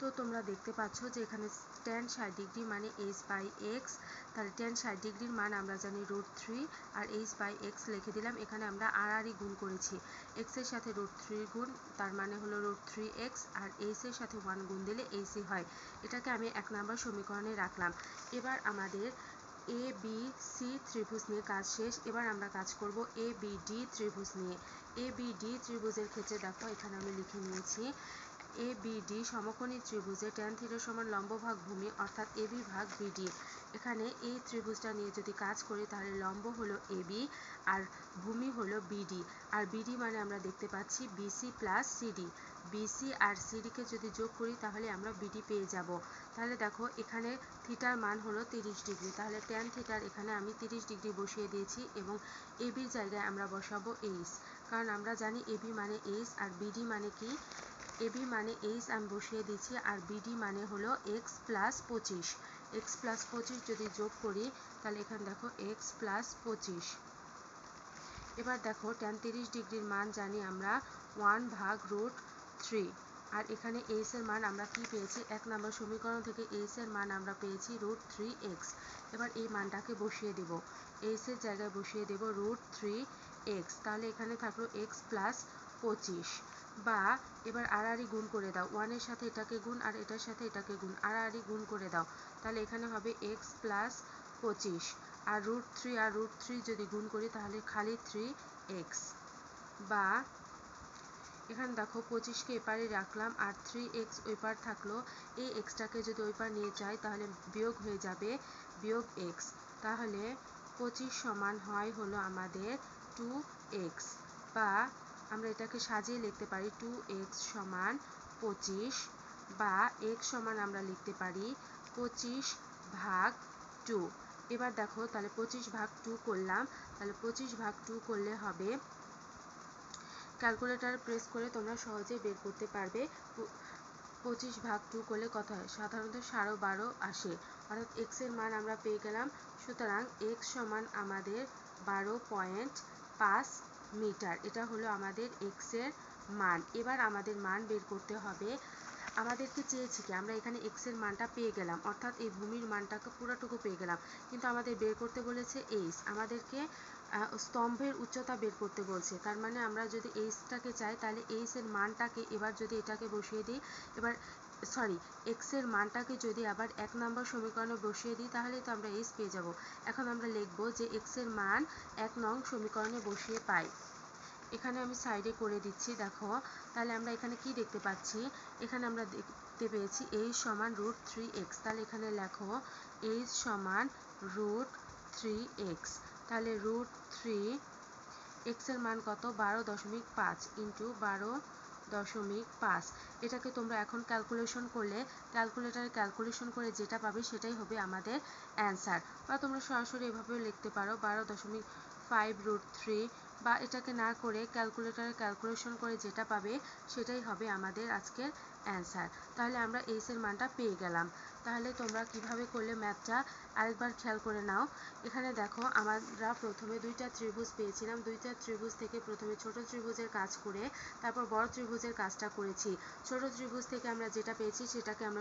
তো তোমরা দেখতে পাচ্ছ যে এখানে tan 60 ডিগ্রি মানে h/x, তাহলে tan 60 ডিগ্রির মান আমরা জানি √3 আর h/x লিখে দিলাম। এখানে আমরা আড়াআড়ি গুণ করেছি, x এর সাথে √3 গুণ তার মানে হলো √3x, আর h এর সাথে 1 গুণ দিলে h হয়। এটাকে আমি 1 নম্বর সমীকরণে রাখলাম। এবার আমাদের ABC ত্রিভুজ নিয়ে কাজ শেষ। এবার আমরা কাজ করব ABD ত্রিভুজ নিয়ে। ABD ত্রিভুজের ক্ষেত্রে দেখো এখানে আমি লিখে নিয়েছি ABD সমকোণী ত্রিভুজে tan θ সমান লম্ব ভাগ ভূমি অর্থাৎ AB ভাগ BD। এখানে এই ত্রিভুজটা নিয়ে যদি কাজ করি তাহলে লম্ব হলো AB আর ভূমি হলো BD, আর BD মানে আমরা দেখতে পাচ্ছি BC প্লাস CD। BC আর CD কে যদি যোগ করি তাহলে আমরা BD পেয়ে যাব। তাহলে দেখো এখানে থিটার মান হলো 30 ডিগ্রি, তাহলে tan থিটার এখানে আমি 30 ডিগ্রি বসিয়ে দিয়েছি এবং ABর জায়গায় আমরা বসাবো h, কারণ আমরা জানি AB মানে h আর BD মানে কি, AB মানে h আমি বসিয়ে দিচ্ছি আর BD মানে হলো x প্লাস 25। x প্লাস 25 যদি যোগ করি তাহলে এখানে দেখো x প্লাস 25। এবার দেখো tan 30 ডিগ্রির মান জানি আমরা 1/√3, আর এখানে h এর মান আমরা কি পেয়েছি, 1 নম্বর সমীকরণ থেকে h এর মান আমরা পেয়েছি √3x। এবার এই মানটাকে বসিয়ে দেব, h এর জায়গায় বসিয়ে দেব √3x, তাহলে এখানে থাকলো x প্লাস 25। বা এবার আড়াআড়ি গুণ করে দাও, 1 এর সাথে এটাকে গুণ আর এটার সাথে এটাকে গুণ, আড়াআড়ি গুণ করে দাও, তাহলে এখানে হবে x প্লাস 25 আর √3 আর √3 যদি গুণ করি তাহলে খালি 3x। বা এখানে দেখো 25কে এপারে রাখলাম আর 3x ওই পার থাকলো, এই xটাকে যদি ওই পার নিয়ে যাই তাহলে বিয়োগ হয়ে যাবে বিয়োগ x, তাহলে 25 সমান হয় হলো আমাদের 2x। বা আমরা এটাকে সাজিয়ে লিখতে পারি 2x সমান 25, বা x সমান আমরা লিখতে পারি 25/2। এবার দেখো তাহলে 25/2 করলাম, তাহলে 25/2 করলে হবে, ক্যালকুলেটর প্রেস করে তোমরা সহজেই বের করতে পারবে 25/2 করলে কত হয়, সাধারণত 12.5 আসে, অর্থাৎ x এর মান আমরা পেয়ে গেলাম। সুতরাং x সমান আমাদের 12.5 মিটার, এটা হলো আমাদের x এর মান। এবার আমাদের মান বের করতে হবে, আমাদেরকে চেয়েছি কি, আমরা এখানে x এর মানটা পেয়ে গেলাম অর্থাৎ এই ভূমির মানটাকে পুরোটুকু পেয়ে গেলাম, কিন্তু আমাদের বের করতে বলেছে h, আমাদেরকে স্তম্ভের উচ্চতা বের করতে বলছে, তার মানে আমরা যদি h-টাকে চাই তাহলে h এর মানটাকে এবার যদি এটাকে বসিয়ে দিই, এবার x এর মানটাকে যদি আবার 1 নম্বর সমীকরণে বসিয়ে দিই তাহলেই তো আমরা h পেয়ে যাব। এখন আমরা লিখব যে x এর মান 1 নং সমীকরণে বসিয়ে পাই। এখানে আমি সাইডে করে দিচ্ছি, দেখো তাহলে আমরা এখানে কি দেখতে পাচ্ছি, এখানে আমরা দেখতে পেয়েছি h সমান √3x, তাহলে এখানে লেখো h সমান √3x, তাহলে √3x এর মান কত, 12.5 ইন্টু 12.5। এটাকে তোমরা এখন ক্যালকুলেশন করলে ক্যালকুলেটারে ক্যালকুলেশন করে যেটা পাবে সেটাই হবে আমাদের অ্যান্সার, বা তোমরা সরাসরি এভাবেও লিখতে পারো 12.5√3, বা এটাকে না করে ক্যালকুলেটরে ক্যালকুলেশন করে যেটা পাবে সেটাই হবে আমাদের আজকের অ্যান্সার। তাহলে আমরা h এর মানটা পেয়ে গেলাম। তাহলে তোমরা কিভাবে করলে ম্যাথটা আরেকবার খেয়াল করে নাও। এখানে দেখো আমরা প্রথমে দুইটা ত্রিভুজ পেয়েছিলাম, দুইটা ত্রিভুজ থেকে প্রথমে ছোট ত্রিভুজের কাজ করে তারপর বড় ত্রিভুজের কাজটা করেছি। ছোট ত্রিভুজ থেকে আমরা যেটা পেয়েছি সেটাকে আমরা